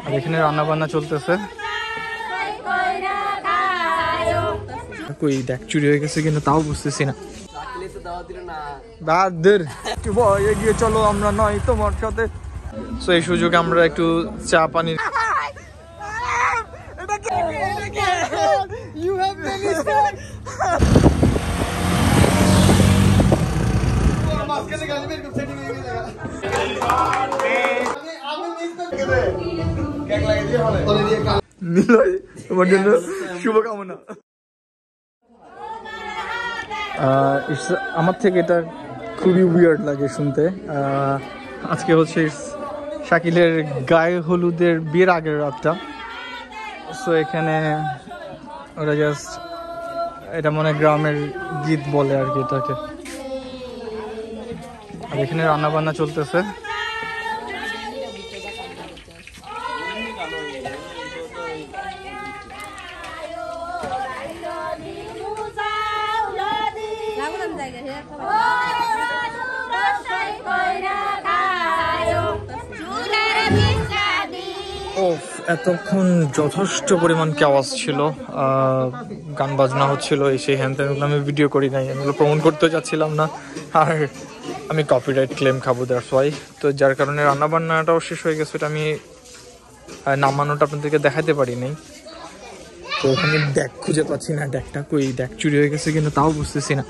আর এখানে রান্না বান্না চলতেছে। কই দেখ চুরি হয়ে গেছে কিন্তু তাও বুঝতেছি না। এগিয়ে চলো আমরা নয় তোমার সাথে। তো এই সুযোগে আমরা একটু চা পানি তোমার জন্য শুভকামনা। আমার থেকে এটা খুবই উইয়ার্ড লাগে শুনতে। আজকে হচ্ছে শাকিলের গায়ে হলুদের বিয়ের আগের রাতটা। সো এখানে ওরা জাস্ট এটা মনে গ্রামের গীত বলে আর কি এটাকে। আর এখানে রান্না বান্না চলতেছে। এতক্ষণ যথেষ্ট পরিমাণ কি আওয়াজ ছিল, গান বাজনা হচ্ছিল, সেই হ্যান ত্যানগুলো আমি ভিডিও করি নাই, এগুলো প্রমোট করতে চাচ্ছিলাম না, আর আমি কপিরাইট ক্লেম খাবো, দ্যাটস ওয়াই। তো যার কারণে রান্নাবান্নাটাও শেষ হয়ে গেছে, এটা আমি নামানোটা আপনাদেরকে দেখাতে পারি নাই। তো ওখানে ড্যাক খুঁজে পাচ্ছি না, ড্যাকটা কই, ড্যাক চুরি হয়ে গেছে কিন্তু তাও বুঝতেছি না।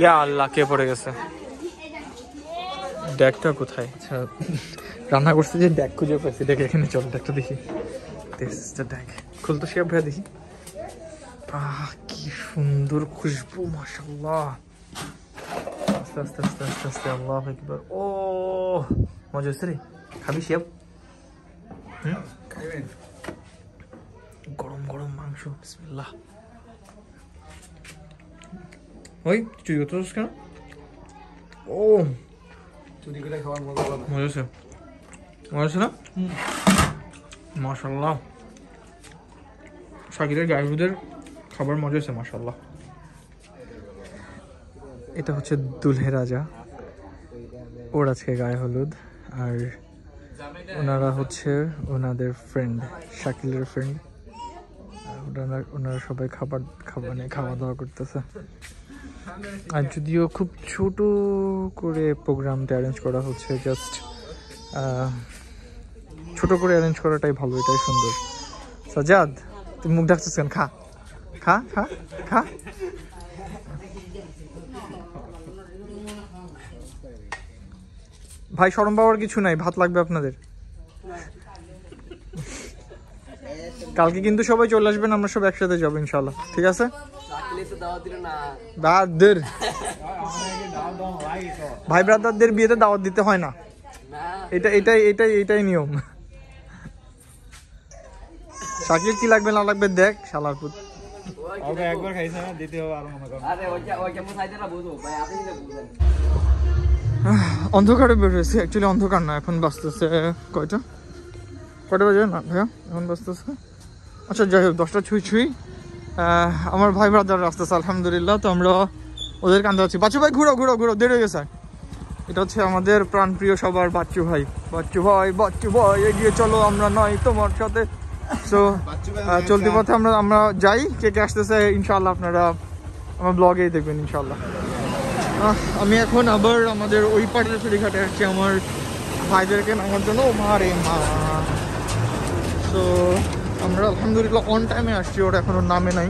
ইয়া আল্লাহ, কে পড়ে গেছে, ড্যাকটা কোথায়? আচ্ছা রান্না করছে যে ড্যাক খুঁজে পাইছি, ড্যাক এখানে, চল ড্যাকটা দেখি। ড্যাক খুলতো সে ভাইয়া দেখি। কি সুন্দর খুশবু, মাশাআল্লাহ। আস্তে আস্তে আস্তে আস্তে আস্তে, আল্লাহু আকবার। ও মজা হচ্ছে রে, খাবি শিয়াব? গরম গরম মাংস, বিসমিল্লাহ। ওই চুরি করতেছিস কেন? ও চুরি করে খাওয়ার মজা আলাদা। মজা হচ্ছে, মজা হচ্ছে না? মাশাআল্লাহ, শাকিলের গায়ে হলুদের খাবার মজা হচ্ছে, মাশাআল্লাহ। এটা হচ্ছে দুলহে রাজা, ওর আজকে গায়ে হলুদ, আর ওনারা হচ্ছে ওনাদের ফ্রেন্ড, শাকিলের ফ্রেন্ড। ওনারা সবাই খাওয়া দাওয়া করতেছে। আর যদিও খুব ছোট করে প্রোগ্রামটা অ্যারেঞ্জ করা হচ্ছে, জাস্ট ছোট করে অ্যারেঞ্জ করাটাই ভালো, এটাই সুন্দর। সাজাদ তুই মুখ ডাকছিস কেন? খা খা খা খা। ভাই শরম পাওয়ার কিছু নাই, ভাত লাগবে আপনাদের। কালকে কিন্তু সবাই চলে আসবেন, আমরা সব একসাথে যাবো ইনশাল্লাহ, ঠিক আছে? ভাই ব্রাদারদের বিয়েতে দাওয়াত দিতে হয় না, এটাই নিয়ম। শাকিল কি লাগবে না লাগবে দেখ, শালার পুত। একবার খাইছে না, দিতে হবে আরো মনে করেন। অন্ধকারে বের হয়েছে, অ্যাকচুয়ালি অন্ধকার না, এখন বাজতেছে কয়টা বাজে না ভাইয়া, এখন বাজতেছে, আচ্ছা যাই হোক 10টা ছুঁই। আমার ভাই ব্রাদার আসতেছে আলহামদুলিল্লাহ। তো আমরা ওদের কান্দে আছি। বাচ্চু ভাই ঘুরো ঘুরো ঘুরো, দেরি হয়ে গেছে। এটা হচ্ছে আমাদের প্রাণপ্রিয় সবার বাচ্চু ভাই, এগিয়ে চলো আমরা নয় তোমার সাথে। সো চলতি পথে আমরা যাই, কে কে আসতেছে ইনশাল্লাহ আপনারা আমার ব্লগেই দেখবেন ইনশাল্লাহ। আমি এখন আবার আমাদের ওই পাড়ের ফেরিঘাটে আসছি আমার ভাইদেরকে নামার জন্য। মারে মা, তো আমরা আলহামদুলিল্লাহ অন টাইমে আসছি, ওরা এখনো নামে নাই।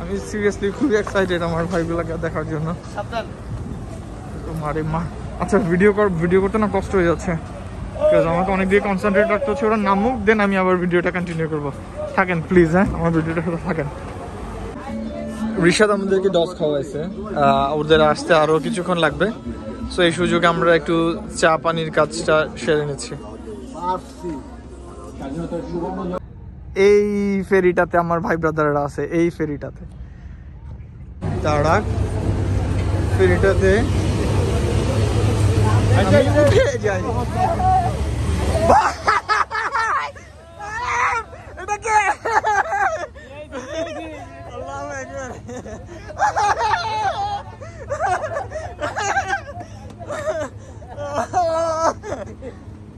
আমি সিরিয়াসলি খুবই এক্সাইটেড আমার ভাইগুলোকে দেখার জন্য। মারে মা, আচ্ছা ভিডিও করতে না কষ্ট হয়ে যাচ্ছে, আমাকে অনেক দিয়ে কনসেন্ট্রেট রাখতে হচ্ছে। ওরা নামুক, দেন আমি আবার ভিডিওটা কন্টিনিউ করবো। থাকেন প্লিজ, হ্যাঁ আমার ভিডিওটা সাথে থাকেন। রিশাদ আমাদেরকে ডস খাওয়াইছে, ওদের আসতে আরো কিছুক্ষণ লাগবে। সো এই সুযোগে আমরা একটু চা পানির কাজটা সেরে নিচ্ছি। এই ফেরিটাতে আমার ভাই ব্রাদাররা আছে, এই ফেরিটাতে তারা ফেরিটাতে উঠে যাই। এটা কে? আল্লাহু আকবার।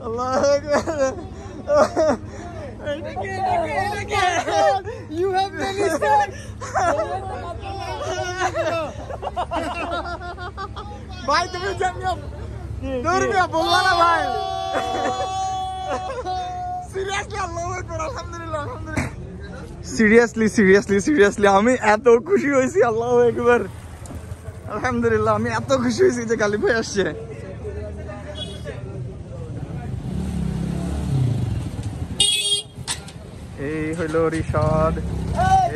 আল্লাহু আকবার। You have many steps. भाई तुम्हें जानिए दूर में बोलवा ना भाई seriously Allah Akbar alhamdulillah seriously আমি এত খুশি হইছি আল্লাহু আকবার আলহামদুলিল্লাহ আমি এত খুশি হইছি যে গালিব ভাই আসছে এই হইলো রিশাদ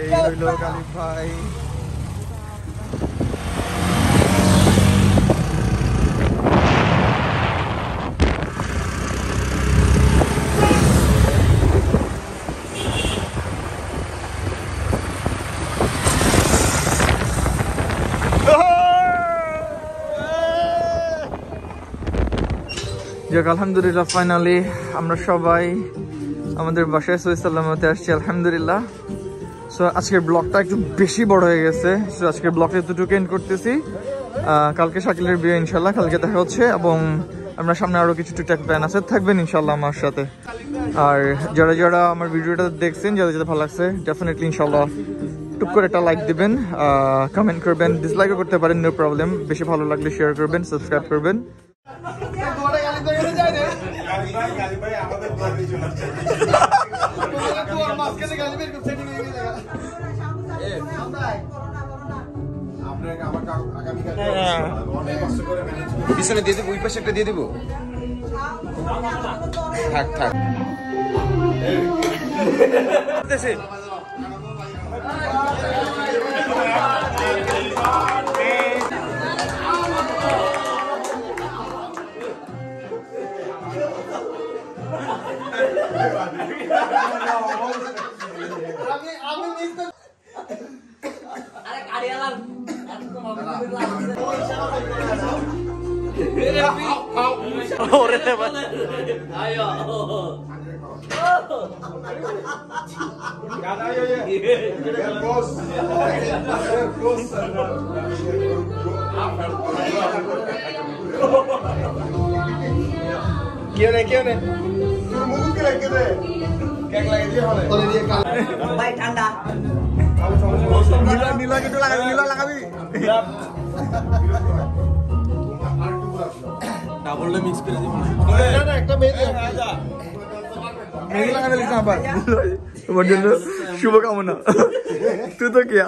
এই হইলো গালিব ভাই যাক আলহামদুলিল্লাহ ফাইনালি আমরা সবাই আমাদের বাসায় সহি সালামতে আসছি আলহামদুলিল্লাহ সো আজকের ব্লগটা একটু বেশি বড় হয়ে গেছে সো আজকের ব্লগটা এতটুকু এন্ড করতেছি কালকে শাকিলের বিয়ে ইনশাল্লাহ কালকে দেখা হচ্ছে এবং আমরা সামনে আরো কিছু টুকটাক প্ল্যান আছে থাকবেন ইনশাল্লাহ আমার সাথে আর যারা যারা আমার ভিডিওটা দেখছেন যাদের যাদের ভালো লাগছে ডেফিনেটলি ইনশাল্লাহ টুক করে একটা লাইক দিবেন কমেন্ট করবেন ডিসলাইকও করতে পারেন নো প্রবলেম বেশি ভালো লাগলে শেয়ার করবেন সাবস্ক্রাইব করবেন পিছনে দিয়ে দেবো ওই পাশে একটা দিয়ে দেবো থাক থাক क्यों नहीं भाई ठंडा নীলা কিছু লাগাবি নীলা লাগাবি ডাবলটা মিক্স করে দিবি না একটা মেহেদি লাগাবে লিখা আবার তোমার জন্য শুভকামনা তুই তো কিয়া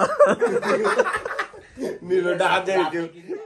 নীলটা হাত দেয়